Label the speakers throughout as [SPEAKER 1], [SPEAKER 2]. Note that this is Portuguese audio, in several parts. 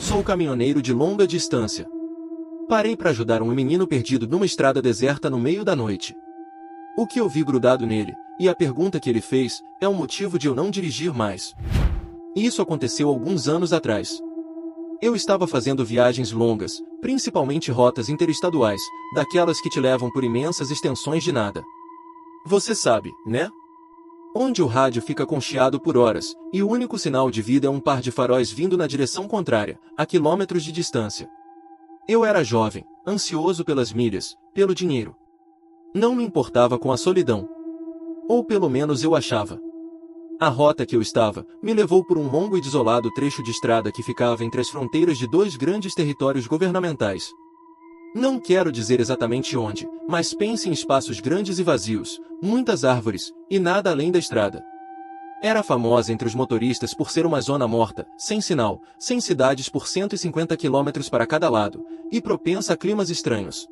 [SPEAKER 1] Sou caminhoneiro de longa distância. Parei para ajudar um menino perdido numa estrada deserta no meio da noite. O que eu vi grudado nele, e a pergunta que ele fez, é o motivo de eu não dirigir mais. Isso aconteceu alguns anos atrás. Eu estava fazendo viagens longas, principalmente rotas interestaduais, daquelas que te levam por imensas extensões de nada. Você sabe, né? Onde o rádio fica concheado por horas, e o único sinal de vida é um par de faróis vindo na direção contrária, a quilômetros de distância. Eu era jovem, ansioso pelas milhas, pelo dinheiro. Não me importava com a solidão. Ou pelo menos eu achava. A rota que eu estava, me levou por um longo e desolado trecho de estrada que ficava entre as fronteiras de dois grandes territórios governamentais. Não quero dizer exatamente onde, mas pense em espaços grandes e vazios, muitas árvores, e nada além da estrada. Era famosa entre os motoristas por ser uma zona morta, sem sinal, sem cidades por 150 quilômetros para cada lado, e propensa a climas estranhos.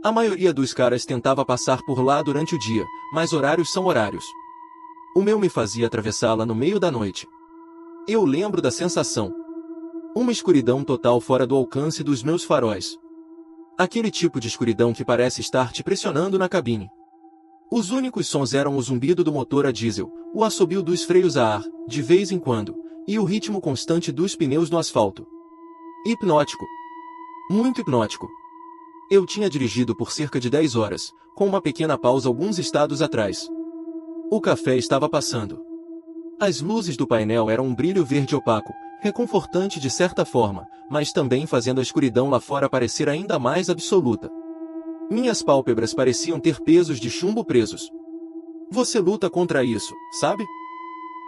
[SPEAKER 1] A maioria dos caras tentava passar por lá durante o dia, mas horários são horários. O meu me fazia atravessá-la no meio da noite. Eu lembro da sensação. Uma escuridão total fora do alcance dos meus faróis. Aquele tipo de escuridão que parece estar te pressionando na cabine. Os únicos sons eram o zumbido do motor a diesel, o assobio dos freios a ar, de vez em quando, e o ritmo constante dos pneus no asfalto. Hipnótico. Muito hipnótico. Eu tinha dirigido por cerca de 10 horas, com uma pequena pausa alguns estados atrás. O café estava passando. As luzes do painel eram um brilho verde opaco, reconfortante de certa forma, mas também fazendo a escuridão lá fora parecer ainda mais absoluta. Minhas pálpebras pareciam ter pesos de chumbo presos. Você luta contra isso, sabe?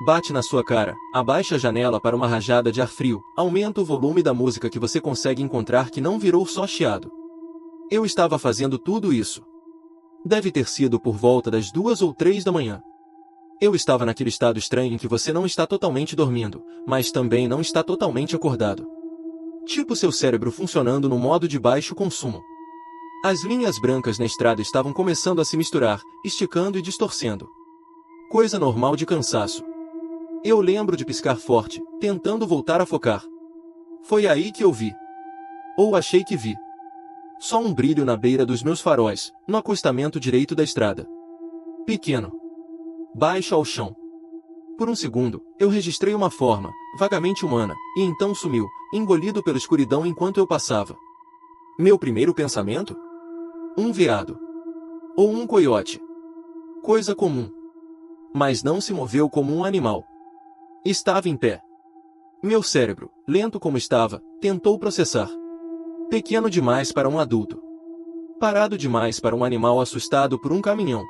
[SPEAKER 1] Bate na sua cara, abaixa a janela para uma rajada de ar frio, aumenta o volume da música que você consegue encontrar que não virou só chiado. Eu estava fazendo tudo isso. Deve ter sido por volta das 2 ou 3 da manhã. Eu estava naquele estado estranho em que você não está totalmente dormindo, mas também não está totalmente acordado. Tipo seu cérebro funcionando no modo de baixo consumo. As linhas brancas na estrada estavam começando a se misturar, esticando e distorcendo. Coisa normal de cansaço. Eu lembro de piscar forte, tentando voltar a focar. Foi aí que eu vi. Ou achei que vi. Só um brilho na beira dos meus faróis, no acostamento direito da estrada. Pequeno. Baixo ao chão. Por um segundo, eu registrei uma forma, vagamente humana, e então sumiu, engolido pela escuridão enquanto eu passava. Meu primeiro pensamento? Um veado. Ou um coiote. Coisa comum. Mas não se moveu como um animal. Estava em pé. Meu cérebro, lento como estava, tentou processar. Pequeno demais para um adulto. Parado demais para um animal assustado por um caminhão.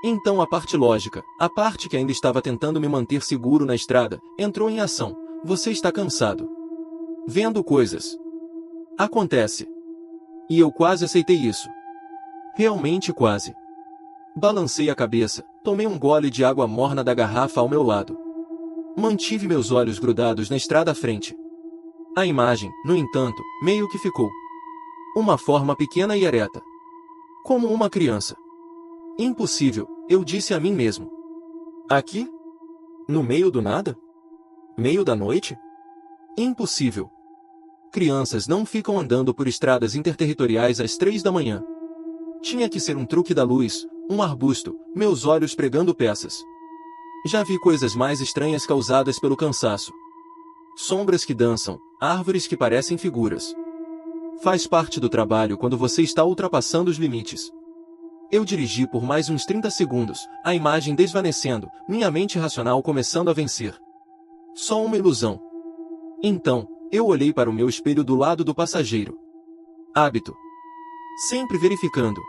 [SPEAKER 1] Então a parte lógica, a parte que ainda estava tentando me manter seguro na estrada, entrou em ação. Você está cansado. Vendo coisas. Acontece. E eu quase aceitei isso. Realmente quase. Balancei a cabeça, tomei um gole de água morna da garrafa ao meu lado. Mantive meus olhos grudados na estrada à frente. A imagem, no entanto, meio que ficou. Uma forma pequena e ereta. Como uma criança. Impossível, eu disse a mim mesmo. Aqui? No meio do nada? Meio da noite? Impossível. Crianças não ficam andando por estradas interterritoriais às 3 da manhã. Tinha que ser um truque da luz, um arbusto, meus olhos pregando peças. Já vi coisas mais estranhas causadas pelo cansaço. Sombras que dançam, árvores que parecem figuras. Faz parte do trabalho quando você está ultrapassando os limites. Eu dirigi por mais uns 30 segundos, a imagem desvanecendo, minha mente racional começando a vencer. Só uma ilusão. Então, eu olhei para o meu espelho do lado do passageiro. Hábito. Sempre verificando.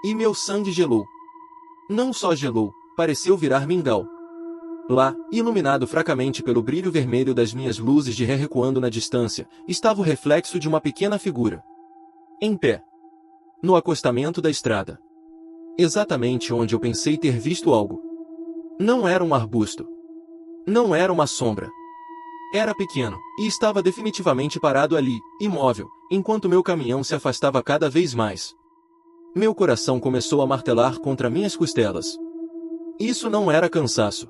[SPEAKER 1] E meu sangue gelou. Não só gelou, pareceu virar mingau. Lá, iluminado fracamente pelo brilho vermelho das minhas luzes de ré recuando na distância, estava o reflexo de uma pequena figura. Em pé. No acostamento da estrada. Exatamente onde eu pensei ter visto algo. Não era um arbusto. Não era uma sombra. Era pequeno, e estava definitivamente parado ali, imóvel, enquanto meu caminhão se afastava cada vez mais. Meu coração começou a martelar contra minhas costelas. Isso não era cansaço.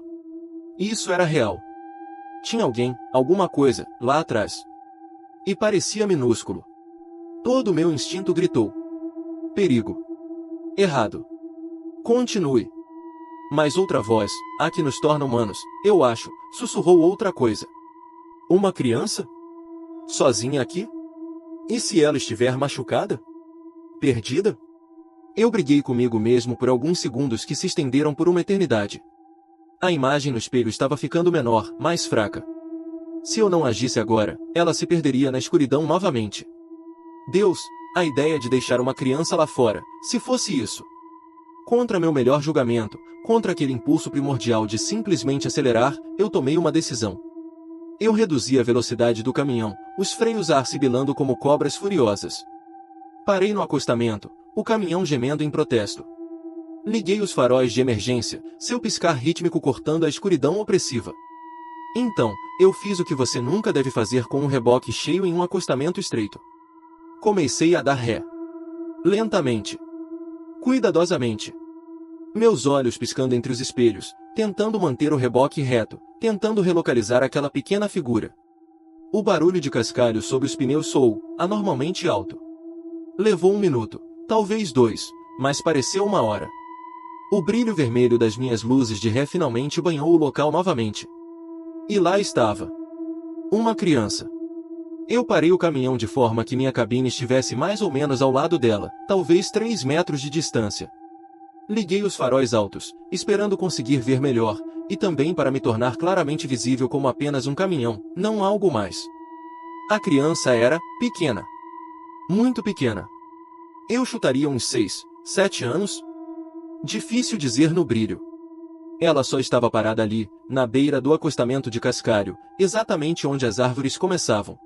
[SPEAKER 1] Isso era real. Tinha alguém, alguma coisa, lá atrás. E parecia minúsculo. Todo o meu instinto gritou: perigo. Errado. Continue. Mas outra voz, a que nos torna humanos, eu acho, sussurrou outra coisa. Uma criança? Sozinha aqui? E se ela estiver machucada? Perdida? Eu briguei comigo mesmo por alguns segundos que se estenderam por uma eternidade. A imagem no espelho estava ficando menor, mais fraca. Se eu não agisse agora, ela se perderia na escuridão novamente. Deus, a ideia de deixar uma criança lá fora, se fosse isso. Contra meu melhor julgamento, contra aquele impulso primordial de simplesmente acelerar, eu tomei uma decisão. Eu reduzi a velocidade do caminhão, os freios a ar sibilando como cobras furiosas. Parei no acostamento, o caminhão gemendo em protesto. Liguei os faróis de emergência, seu piscar rítmico cortando a escuridão opressiva. Então, eu fiz o que você nunca deve fazer com um reboque cheio em um acostamento estreito. Comecei a dar ré. Lentamente. Cuidadosamente. Meus olhos piscando entre os espelhos, tentando manter o reboque reto, tentando relocalizar aquela pequena figura. O barulho de cascalho sob os pneus soou, anormalmente alto. Levou 1 minuto, talvez 2, mas pareceu 1 hora. O brilho vermelho das minhas luzes de ré finalmente banhou o local novamente. E lá estava. Uma criança. Eu parei o caminhão de forma que minha cabine estivesse mais ou menos ao lado dela, talvez 3 metros de distância. Liguei os faróis altos, esperando conseguir ver melhor, e também para me tornar claramente visível como apenas um caminhão, não algo mais. A criança era pequena. Muito pequena. Eu chutaria uns 6, 7 anos? Difícil dizer no brilho. Ela só estava parada ali, na beira do acostamento de cascalho, exatamente onde as árvores começavam.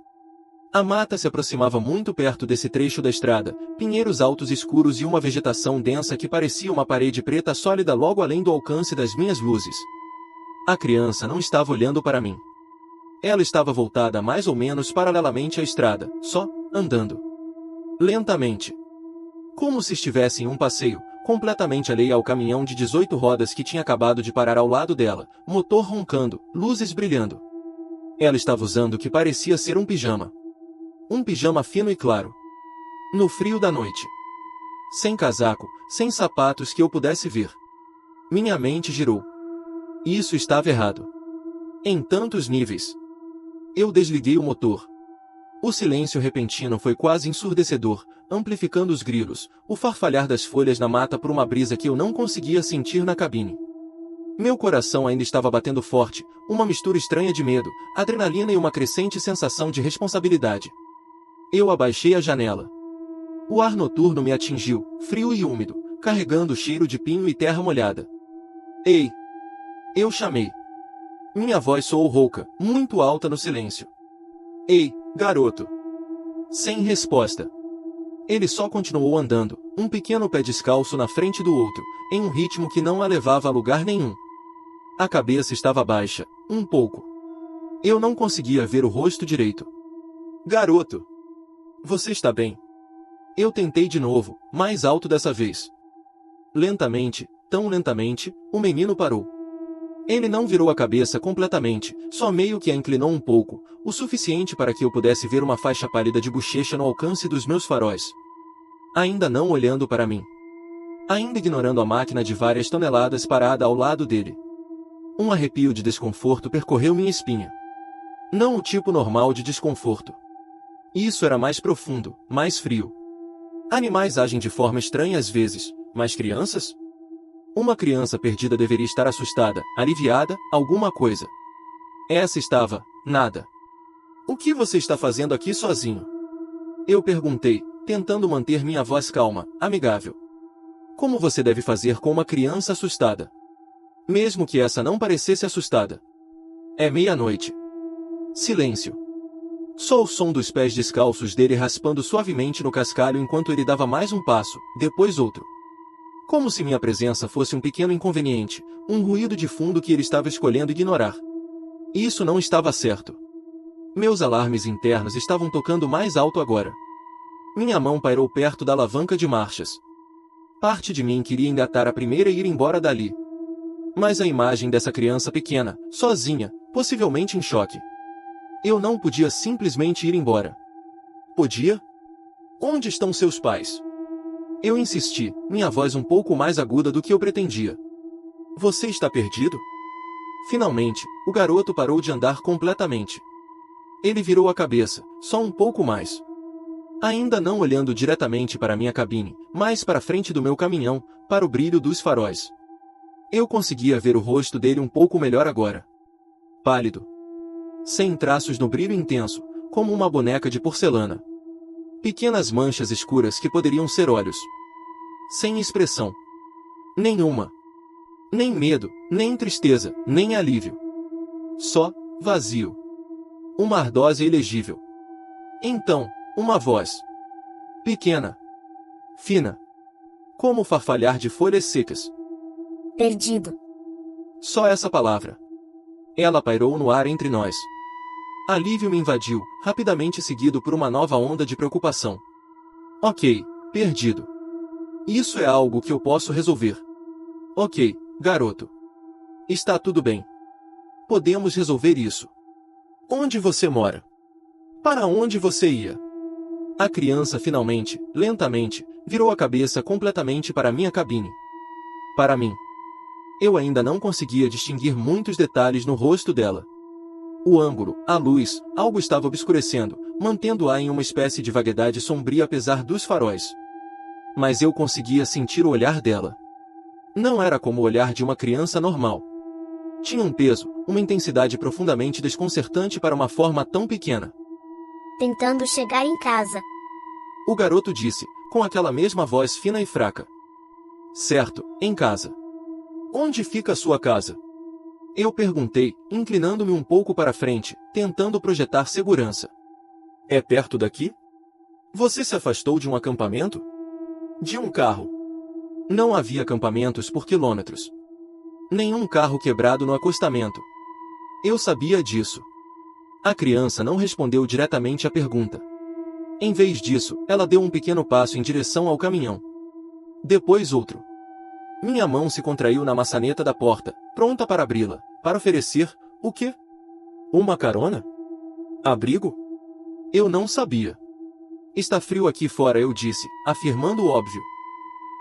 [SPEAKER 1] A mata se aproximava muito perto desse trecho da estrada, pinheiros altos escuros e uma vegetação densa que parecia uma parede preta sólida logo além do alcance das minhas luzes. A criança não estava olhando para mim. Ela estava voltada mais ou menos paralelamente à estrada, só, andando. Lentamente. Como se estivesse em um passeio, completamente alheia ao caminhão de 18 rodas que tinha acabado de parar ao lado dela, motor roncando, luzes brilhando. Ela estava usando o que parecia ser um pijama. Um pijama fino e claro. No frio da noite. Sem casaco, sem sapatos que eu pudesse ver. Minha mente girou. Isso estava errado. Em tantos níveis. Eu desliguei o motor. O silêncio repentino foi quase ensurdecedor, amplificando os grilos, o farfalhar das folhas na mata por uma brisa que eu não conseguia sentir na cabine. Meu coração ainda estava batendo forte, uma mistura estranha de medo, adrenalina e uma crescente sensação de responsabilidade. Eu abaixei a janela. O ar noturno me atingiu, frio e úmido, carregando o cheiro de pinho e terra molhada. Ei! Eu chamei. Minha voz soou rouca, muito alta no silêncio. Ei, garoto! Sem resposta. Ele só continuou andando, um pequeno pé descalço na frente do outro, em um ritmo que não a levava a lugar nenhum. A cabeça estava baixa, um pouco. Eu não conseguia ver o rosto direito. Garoto! Você está bem? Eu tentei de novo, mais alto dessa vez. Lentamente, tão lentamente, o menino parou. Ele não virou a cabeça completamente, só meio que a inclinou um pouco, o suficiente para que eu pudesse ver uma faixa pálida de bochecha no alcance dos meus faróis. Ainda não olhando para mim. Ainda ignorando a máquina de várias toneladas parada ao lado dele. Um arrepio de desconforto percorreu minha espinha. Não o tipo normal de desconforto. Isso era mais profundo, mais frio. Animais agem de forma estranha às vezes, mas crianças? Uma criança perdida deveria estar assustada, aliviada, alguma coisa. Essa estava, nada. O que você está fazendo aqui sozinho? Eu perguntei, tentando manter minha voz calma, amigável. Como você deve fazer com uma criança assustada? Mesmo que essa não parecesse assustada. É meia-noite. Silêncio. Só o som dos pés descalços dele raspando suavemente no cascalho enquanto ele dava mais um passo, depois outro. Como se minha presença fosse um pequeno inconveniente, um ruído de fundo que ele estava escolhendo ignorar. Isso não estava certo. Meus alarmes internos estavam tocando mais alto agora. Minha mão pairou perto da alavanca de marchas. Parte de mim queria engatar a primeira e ir embora dali. Mas a imagem dessa criança pequena, sozinha, possivelmente em choque. Eu não podia simplesmente ir embora. Podia? Onde estão seus pais? Eu insisti, minha voz um pouco mais aguda do que eu pretendia. Você está perdido? Finalmente, o garoto parou de andar completamente. Ele virou a cabeça, só um pouco mais. Ainda não olhando diretamente para minha cabine, mas para a frente do meu caminhão, para o brilho dos faróis. Eu conseguia ver o rosto dele um pouco melhor agora. Pálido. Sem traços no brilho intenso, como uma boneca de porcelana. Pequenas manchas escuras que poderiam ser olhos. Sem expressão. Nenhuma. Nem medo, nem tristeza, nem alívio. Só, vazio. Uma ardósia ilegível. Então, uma voz. Pequena. Fina. Como o farfalhar de folhas secas.
[SPEAKER 2] Perdido.
[SPEAKER 1] Só essa palavra. Ela pairou no ar entre nós. Alívio me invadiu, rapidamente seguido por uma nova onda de preocupação. Ok, perdido. Isso é algo que eu posso resolver. Ok, garoto. Está tudo bem. Podemos resolver isso. Onde você mora? Para onde você ia? A criança finalmente, lentamente, virou a cabeça completamente para minha cabine. Para mim. Eu ainda não conseguia distinguir muitos detalhes no rosto dela. O ângulo, a luz, algo estava obscurecendo, mantendo-a em uma espécie de vaguidade sombria apesar dos faróis. Mas eu conseguia sentir o olhar dela. Não era como o olhar de uma criança normal. Tinha um peso, uma intensidade profundamente desconcertante para uma forma tão pequena.
[SPEAKER 2] Tentando chegar em casa.
[SPEAKER 1] O garoto disse, com aquela mesma voz fina e fraca. Certo, em casa. Onde fica a sua casa? Eu perguntei, inclinando-me um pouco para frente, tentando projetar segurança. É perto daqui? Você se afastou de um acampamento? De um carro. Não havia acampamentos por quilômetros. Nenhum carro quebrado no acostamento. Eu sabia disso. A criança não respondeu diretamente à pergunta. Em vez disso, ela deu um pequeno passo em direção ao caminhão. Depois outro. Minha mão se contraiu na maçaneta da porta, pronta para abri-la, para oferecer, o quê? Uma carona? Abrigo? Eu não sabia. Está frio aqui fora, eu disse, afirmando o óbvio.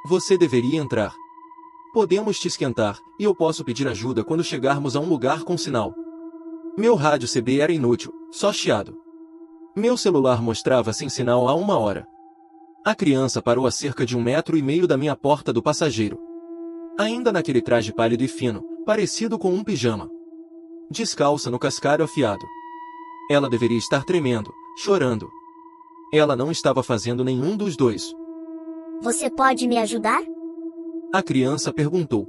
[SPEAKER 1] Você deveria entrar. Podemos te esquentar, e eu posso pedir ajuda quando chegarmos a um lugar com sinal. Meu rádio CB era inútil, só chiado. Meu celular mostrava sem sinal há 1 hora. A criança parou a cerca de 1,5 metros da minha porta do passageiro. Ainda naquele traje pálido e fino, parecido com um pijama. Descalça no cascalho afiado. Ela deveria estar tremendo, chorando. Ela não estava fazendo nenhum dos dois.
[SPEAKER 2] Você pode me ajudar?
[SPEAKER 1] A criança perguntou.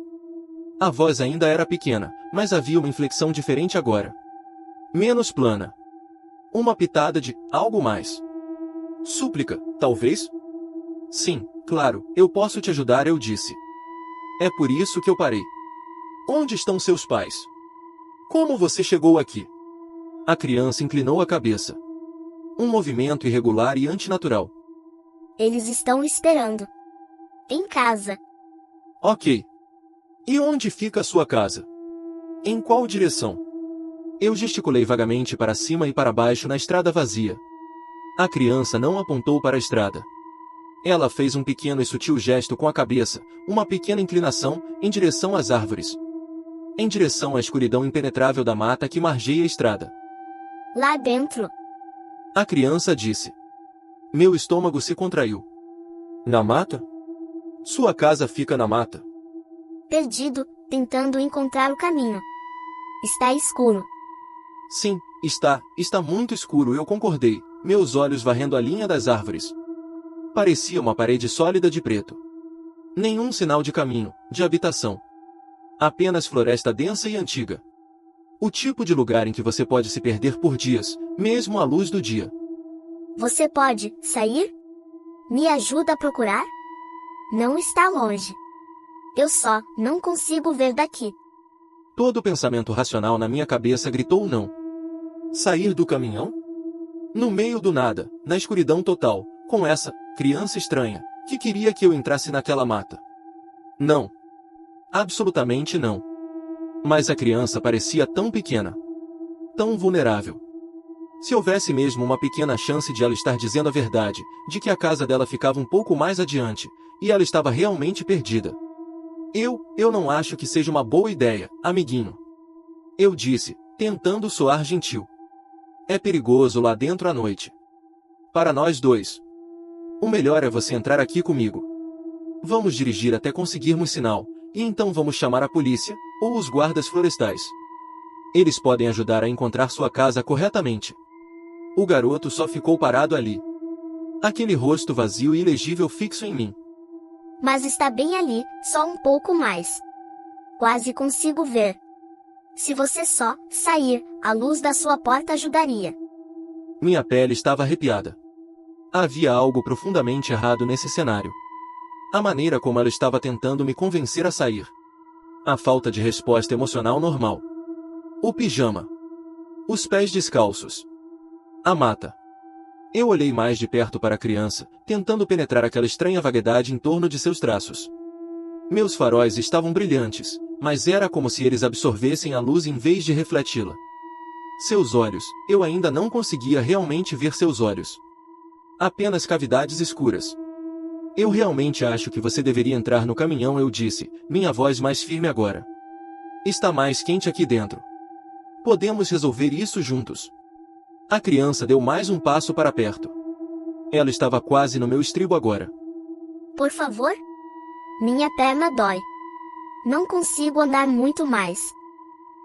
[SPEAKER 1] A voz ainda era pequena, mas havia uma inflexão diferente agora. Menos plana. Uma pitada de algo mais. Súplica, talvez? Sim, claro, eu posso te ajudar, eu disse. É por isso que eu parei. Onde estão seus pais? Como você chegou aqui? A criança inclinou a cabeça. Um movimento irregular e antinatural.
[SPEAKER 2] Eles estão esperando. Em casa.
[SPEAKER 1] Ok. E onde fica a sua casa? Em qual direção? Eu gesticulei vagamente para cima e para baixo na estrada vazia. A criança não apontou para a estrada. Ela fez um pequeno e sutil gesto com a cabeça, uma pequena inclinação, em direção às árvores. Em direção à escuridão impenetrável da mata que margeia a estrada.
[SPEAKER 2] Lá dentro.
[SPEAKER 1] A criança disse. Meu estômago se contraiu. Na mata? Sua casa fica na mata.
[SPEAKER 2] Perdido, tentando encontrar o caminho. Está escuro.
[SPEAKER 1] Sim, está muito escuro, eu concordei, meus olhos varrendo a linha das árvores. Parecia uma parede sólida de preto. Nenhum sinal de caminho, de habitação. Apenas floresta densa e antiga. O tipo de lugar em que você pode se perder por dias, mesmo à luz do dia.
[SPEAKER 2] Você pode sair? Me ajuda a procurar? Não está longe. Eu só não consigo ver daqui.
[SPEAKER 1] Todo pensamento racional na minha cabeça gritou não. Sair do caminhão? No meio do nada, na escuridão total, com essa criança estranha, que queria que eu entrasse naquela mata. Não. Absolutamente não. Mas a criança parecia tão pequena. Tão vulnerável. Se houvesse mesmo uma pequena chance de ela estar dizendo a verdade, de que a casa dela ficava um pouco mais adiante, e ela estava realmente perdida. Eu não acho que seja uma boa ideia, amiguinho. Eu disse, tentando soar gentil. É perigoso lá dentro à noite. Para nós dois. O melhor é você entrar aqui comigo. Vamos dirigir até conseguirmos sinal, e então vamos chamar a polícia, ou os guardas florestais. Eles podem ajudar a encontrar sua casa corretamente. O garoto só ficou parado ali. Aquele rosto vazio e ilegível fixo em mim.
[SPEAKER 2] Mas está bem ali, só um pouco mais. Quase consigo ver. Se você só sair, a luz da sua porta ajudaria.
[SPEAKER 1] Minha pele estava arrepiada. Havia algo profundamente errado nesse cenário. A maneira como ela estava tentando me convencer a sair. A falta de resposta emocional normal. O pijama. Os pés descalços. A mata. Eu olhei mais de perto para a criança, tentando penetrar aquela estranha vaguidade em torno de seus traços. Meus faróis estavam brilhantes, mas era como se eles absorvessem a luz em vez de refleti-la. Seus olhos, eu ainda não conseguia realmente ver seus olhos. Apenas cavidades escuras. Eu realmente acho que você deveria entrar no caminhão, eu disse, minha voz mais firme agora. Está mais quente aqui dentro. Podemos resolver isso juntos. A criança deu mais um passo para perto. Ela estava quase no meu estribo agora.
[SPEAKER 2] Por favor? Minha perna dói. Não consigo andar muito mais.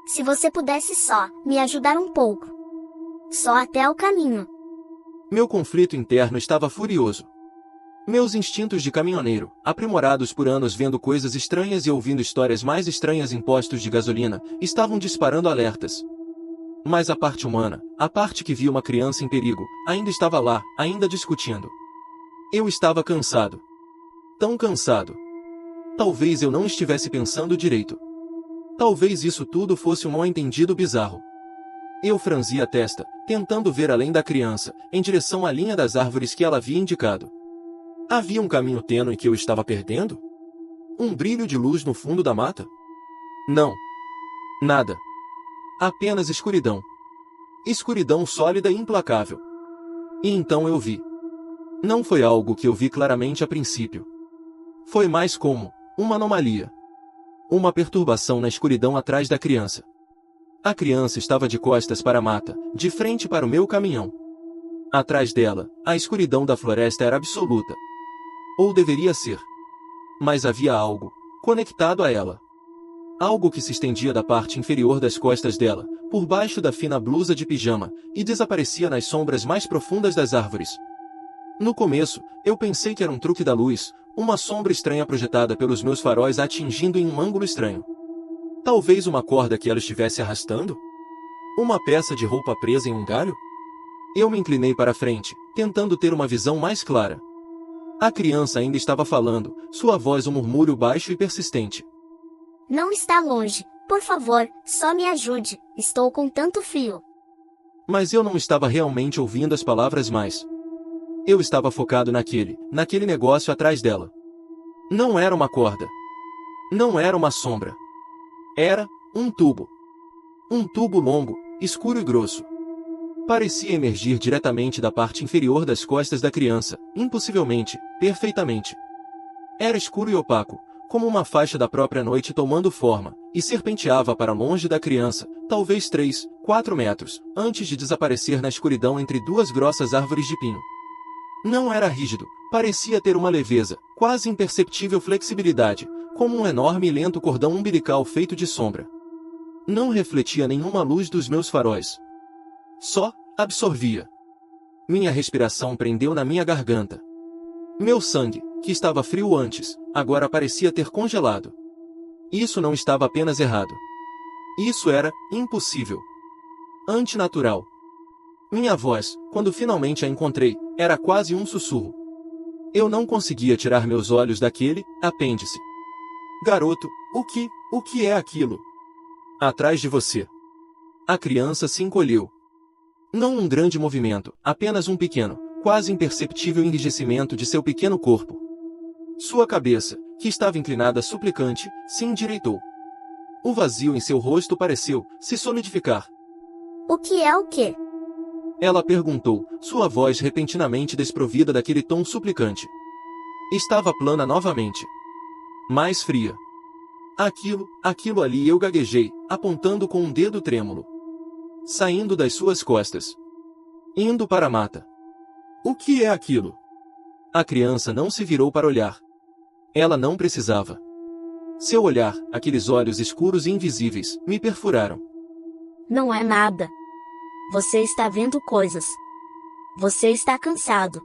[SPEAKER 2] Se você pudesse só me ajudar um pouco. Só até o caminho.
[SPEAKER 1] Meu conflito interno estava furioso. Meus instintos de caminhoneiro, aprimorados por anos vendo coisas estranhas e ouvindo histórias mais estranhas em postos de gasolina, estavam disparando alertas. Mas a parte humana, a parte que via uma criança em perigo, ainda estava lá, ainda discutindo. Eu estava cansado. Tão cansado. Talvez eu não estivesse pensando direito. Talvez isso tudo fosse um mal-entendido bizarro. Eu franzi a testa, tentando ver além da criança, em direção à linha das árvores que ela havia indicado. Havia um caminho tênue que eu estava perdendo? Um brilho de luz no fundo da mata? Não. Nada. Apenas escuridão. Escuridão sólida e implacável. E então eu vi. Não foi algo que eu vi claramente a princípio. Foi mais como uma anomalia. Uma perturbação na escuridão atrás da criança. A criança estava de costas para a mata, de frente para o meu caminhão. Atrás dela, a escuridão da floresta era absoluta. Ou deveria ser. Mas havia algo conectado a ela. Algo que se estendia da parte inferior das costas dela, por baixo da fina blusa de pijama, e desaparecia nas sombras mais profundas das árvores. No começo, eu pensei que era um truque da luz, uma sombra estranha projetada pelos meus faróis atingindo em um ângulo estranho. Talvez uma corda que ela estivesse arrastando? Uma peça de roupa presa em um galho? Eu me inclinei para a frente, tentando ter uma visão mais clara. A criança ainda estava falando, sua voz um murmúrio baixo e persistente.
[SPEAKER 2] Não está longe, por favor, só me ajude, estou com tanto frio.
[SPEAKER 1] Mas eu não estava realmente ouvindo as palavras mais. Eu estava focado naquele negócio atrás dela. Não era uma corda. Não era uma sombra. Era um tubo. Um tubo longo, escuro e grosso. Parecia emergir diretamente da parte inferior das costas da criança, impossivelmente, perfeitamente. Era escuro e opaco, como uma faixa da própria noite tomando forma, e serpenteava para longe da criança, talvez 3, 4 metros, antes de desaparecer na escuridão entre duas grossas árvores de pinho. Não era rígido, parecia ter uma leveza, quase imperceptível flexibilidade, como um enorme e lento cordão umbilical feito de sombra. Não refletia nenhuma luz dos meus faróis. Só absorvia. Minha respiração prendeu na minha garganta. Meu sangue, que estava frio antes, agora parecia ter congelado. Isso não estava apenas errado. Isso era impossível. Antinatural. Minha voz, quando finalmente a encontrei, era quase um sussurro. Eu não conseguia tirar meus olhos daquele apêndice. Garoto, o que é aquilo? Atrás de você. A criança se encolheu. Não um grande movimento, apenas um pequeno, quase imperceptível enrijecimento de seu pequeno corpo. Sua cabeça, que estava inclinada suplicante, se endireitou. O vazio em seu rosto pareceu se solidificar.
[SPEAKER 2] O que é o quê?
[SPEAKER 1] Ela perguntou, sua voz repentinamente desprovida daquele tom suplicante. Estava plana novamente. Mais fria. Aquilo ali, eu gaguejei, apontando com um dedo trêmulo. Saindo das suas costas. Indo para a mata. O que é aquilo? A criança não se virou para olhar. Ela não precisava. Seu olhar, aqueles olhos escuros e invisíveis, me perfuraram.
[SPEAKER 2] Não é nada. Você está vendo coisas. Você está cansado.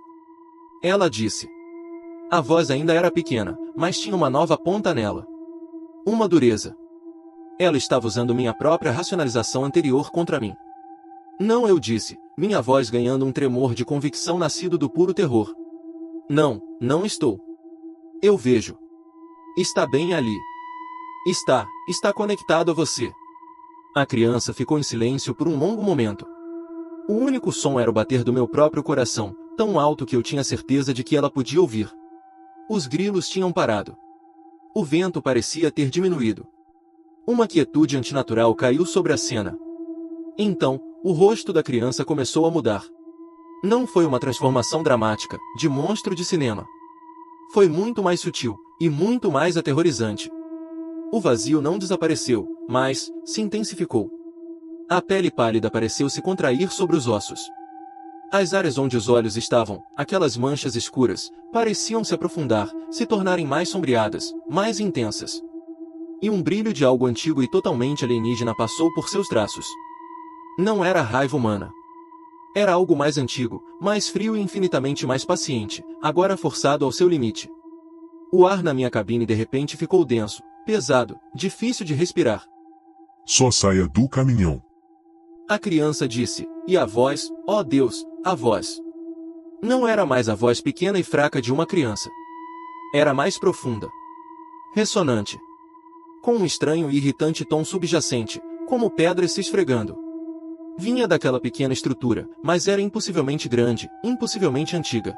[SPEAKER 1] Ela disse. A voz ainda era pequena, mas tinha uma nova ponta nela. Uma dureza. Ela estava usando minha própria racionalização anterior contra mim. Não, eu disse, minha voz ganhando um tremor de convicção nascido do puro terror. Não, não estou. Eu vejo. Está bem ali. Está conectado a você. A criança ficou em silêncio por um longo momento. O único som era o bater do meu próprio coração, tão alto que eu tinha certeza de que ela podia ouvir. Os grilos tinham parado. O vento parecia ter diminuído. Uma quietude antinatural caiu sobre a cena. Então, o rosto da criança começou a mudar. Não foi uma transformação dramática, de monstro de cinema. Foi muito mais sutil, e muito mais aterrorizante. O vazio não desapareceu, mas se intensificou. A pele pálida pareceu se contrair sobre os ossos. As áreas onde os olhos estavam, aquelas manchas escuras, pareciam se aprofundar, se tornarem mais sombreadas, mais intensas. E um brilho de algo antigo e totalmente alienígena passou por seus traços. Não era raiva humana. Era algo mais antigo, mais frio e infinitamente mais paciente, agora forçado ao seu limite. O ar na minha cabine de repente ficou denso, pesado, difícil de respirar.
[SPEAKER 3] Só saia do caminhão.
[SPEAKER 1] A criança disse, e a voz, ó Deus, a voz. Não era mais a voz pequena e fraca de uma criança. Era mais profunda. Ressonante. Com um estranho e irritante tom subjacente, como pedras se esfregando. Vinha daquela pequena estrutura, mas era impossivelmente grande, impossivelmente antiga.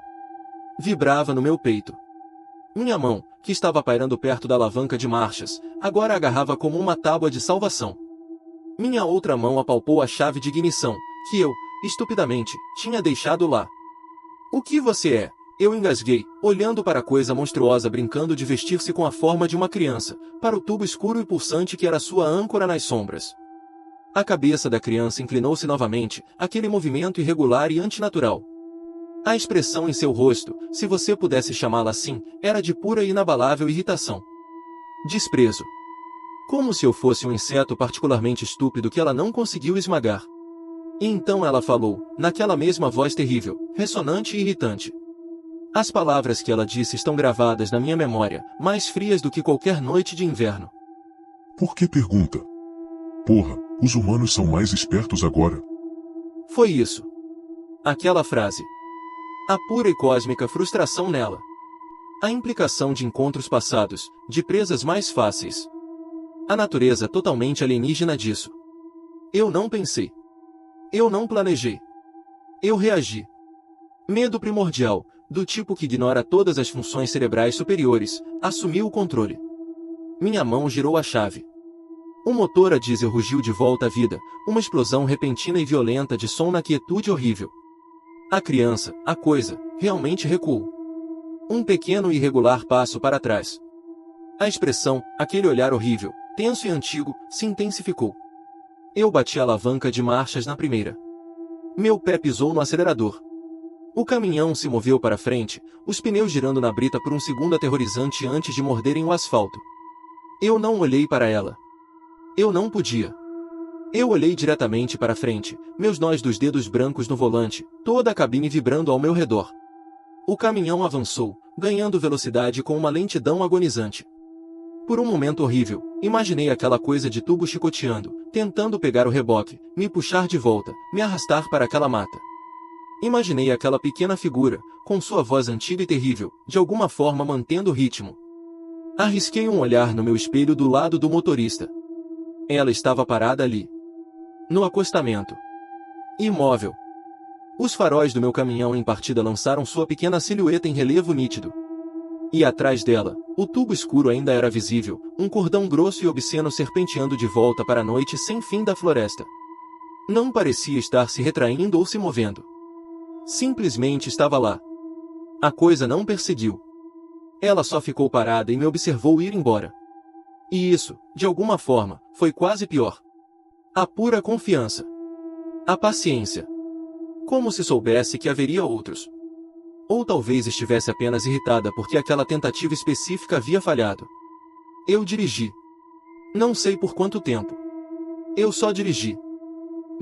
[SPEAKER 1] Vibrava no meu peito. Minha mão, que estava pairando perto da alavanca de marchas, agora agarrava como uma tábua de salvação. Minha outra mão apalpou a chave de ignição, que eu, estupidamente, tinha deixado lá. O que você é? Eu engasguei, olhando para a coisa monstruosa brincando de vestir-se com a forma de uma criança, para o tubo escuro e pulsante que era sua âncora nas sombras. A cabeça da criança inclinou-se novamente, aquele movimento irregular e antinatural. A expressão em seu rosto, se você pudesse chamá-la assim, era de pura e inabalável irritação. Desprezo. Como se eu fosse um inseto particularmente estúpido que ela não conseguiu esmagar. E então ela falou, naquela mesma voz terrível, ressonante e irritante. As palavras que ela disse estão gravadas na minha memória, mais frias do que qualquer noite de inverno.
[SPEAKER 3] Por que pergunta? Porra, os humanos são mais espertos agora.
[SPEAKER 1] Foi isso. Aquela frase. A pura e cósmica frustração nela. A implicação de encontros passados, de presas mais fáceis. A natureza totalmente alienígena disso. Eu não pensei. Eu não planejei. Eu reagi. Medo primordial, do tipo que ignora todas as funções cerebrais superiores, assumiu o controle. Minha mão girou a chave. O motor a diesel rugiu de volta à vida, uma explosão repentina e violenta de som na quietude horrível. A criança, a coisa, realmente recuou. Um pequeno e irregular passo para trás. A expressão, aquele olhar horrível, tenso e antigo, se intensificou. Eu bati a alavanca de marchas na primeira. Meu pé pisou no acelerador. O caminhão se moveu para frente, os pneus girando na brita por um segundo aterrorizante antes de morderem o asfalto. Eu não olhei para ela. Eu não podia. Eu olhei diretamente para frente, meus nós dos dedos brancos no volante, toda a cabine vibrando ao meu redor. O caminhão avançou, ganhando velocidade com uma lentidão agonizante. Por um momento horrível, imaginei aquela coisa de tubo chicoteando, tentando pegar o reboque, me puxar de volta, me arrastar para aquela mata. Imaginei aquela pequena figura, com sua voz antiga e terrível, de alguma forma mantendo o ritmo. Arrisquei um olhar no meu espelho do lado do motorista. Ela estava parada ali. No acostamento. Imóvel. Os faróis do meu caminhão em partida lançaram sua pequena silhueta em relevo nítido. E atrás dela, o tubo escuro ainda era visível, um cordão grosso e obsceno serpenteando de volta para a noite sem fim da floresta. Não parecia estar se retraindo ou se movendo. Simplesmente estava lá. A coisa não perseguiu. Ela só ficou parada e me observou ir embora. E isso, de alguma forma, foi quase pior. A pura confiança. A paciência. Como se soubesse que haveria outros. Ou talvez estivesse apenas irritada porque aquela tentativa específica havia falhado. Eu dirigi. Não sei por quanto tempo. Eu só dirigi.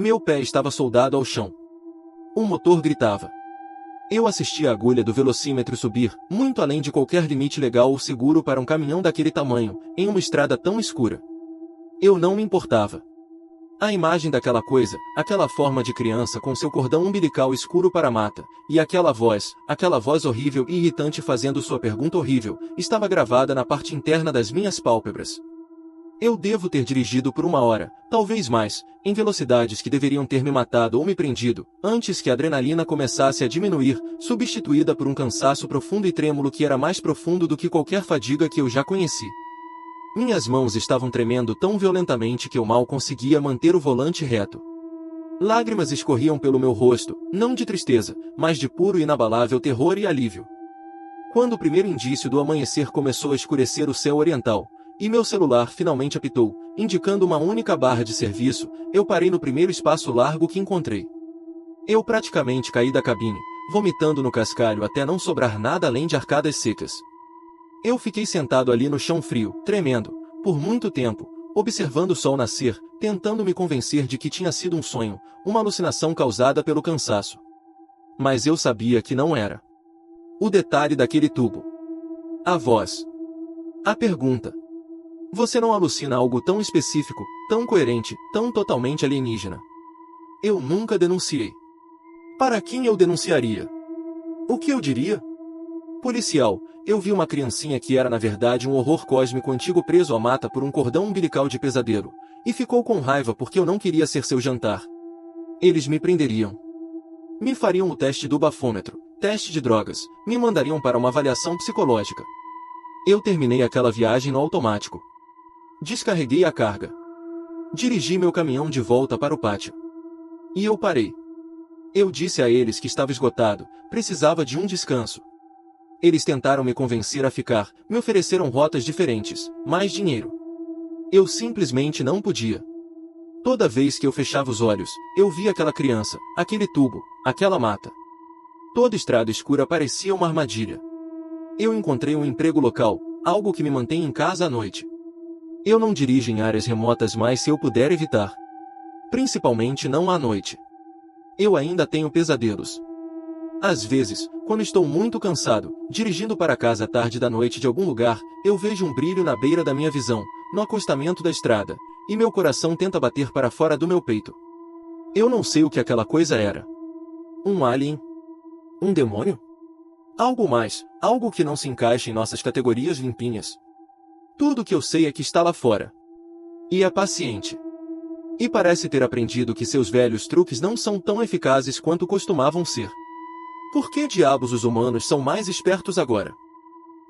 [SPEAKER 1] Meu pé estava soldado ao chão. O motor gritava. Eu assisti a agulha do velocímetro subir, muito além de qualquer limite legal ou seguro para um caminhão daquele tamanho, em uma estrada tão escura. Eu não me importava. A imagem daquela coisa, aquela forma de criança com seu cordão umbilical escuro para a mata, e aquela voz horrível e irritante fazendo sua pergunta horrível, estava gravada na parte interna das minhas pálpebras. Eu devo ter dirigido por 1 hora, talvez mais, em velocidades que deveriam ter me matado ou me prendido, antes que a adrenalina começasse a diminuir, substituída por um cansaço profundo e trêmulo que era mais profundo do que qualquer fadiga que eu já conheci. Minhas mãos estavam tremendo tão violentamente que eu mal conseguia manter o volante reto. Lágrimas escorriam pelo meu rosto, não de tristeza, mas de puro e inabalável terror e alívio. Quando o primeiro indício do amanhecer começou a escurecer o céu oriental, e meu celular finalmente apitou, indicando uma única barra de serviço, eu parei no primeiro espaço largo que encontrei. Eu praticamente caí da cabine, vomitando no cascalho até não sobrar nada além de arcadas secas. Eu fiquei sentado ali no chão frio, tremendo, por muito tempo, observando o sol nascer, tentando me convencer de que tinha sido um sonho, uma alucinação causada pelo cansaço. Mas eu sabia que não era. O detalhe daquele tubo. A voz. A pergunta. Você não alucina algo tão específico, tão coerente, tão totalmente alienígena? Eu nunca denunciei. Para quem eu denunciaria? O que eu diria? Policial, eu vi uma criancinha que era na verdade um horror cósmico antigo preso à mata por um cordão umbilical de pesadelo, e ficou com raiva porque eu não queria ser seu jantar. Eles me prenderiam. Me fariam o teste do bafômetro, teste de drogas, me mandariam para uma avaliação psicológica. Eu terminei aquela viagem no automático. Descarreguei a carga. Dirigi meu caminhão de volta para o pátio. E eu parei. Eu disse a eles que estava esgotado, precisava de um descanso. Eles tentaram me convencer a ficar, me ofereceram rotas diferentes, mais dinheiro. Eu simplesmente não podia. Toda vez que eu fechava os olhos, eu via aquela criança, aquele tubo, aquela mata. Toda estrada escura parecia uma armadilha. Eu encontrei um emprego local, algo que me mantém em casa à noite. Eu não dirijo em áreas remotas mais se eu puder evitar. Principalmente não à noite. Eu ainda tenho pesadelos. Às vezes, quando estou muito cansado, dirigindo para casa à tarde da noite de algum lugar, eu vejo um brilho na beira da minha visão, no acostamento da estrada, e meu coração tenta bater para fora do meu peito. Eu não sei o que aquela coisa era. Um alien? Um demônio? Algo mais, algo que não se encaixa em nossas categorias limpinhas. Tudo o que eu sei é que está lá fora. E é paciente. E parece ter aprendido que seus velhos truques não são tão eficazes quanto costumavam ser. Por que diabos os humanos são mais espertos agora?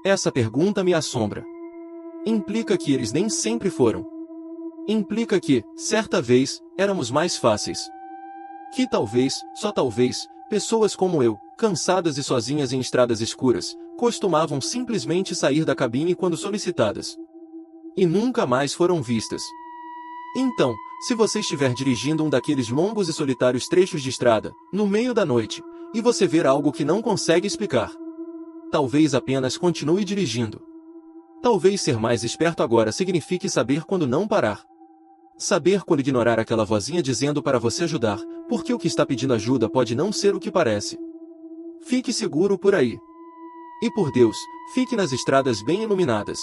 [SPEAKER 1] Essa pergunta me assombra. Implica que eles nem sempre foram. Implica que, certa vez, éramos mais fáceis. Que talvez, só talvez, pessoas como eu, cansadas e sozinhas em estradas escuras, costumavam simplesmente sair da cabine quando solicitadas. E nunca mais foram vistas. Então, se você estiver dirigindo um daqueles longos e solitários trechos de estrada, no meio da noite, e você ver algo que não consegue explicar, talvez apenas continue dirigindo. Talvez ser mais esperto agora signifique saber quando não parar. Saber quando ignorar aquela vozinha dizendo para você ajudar, porque o que está pedindo ajuda pode não ser o que parece. Fique seguro por aí. E por Deus, fique nas estradas bem iluminadas.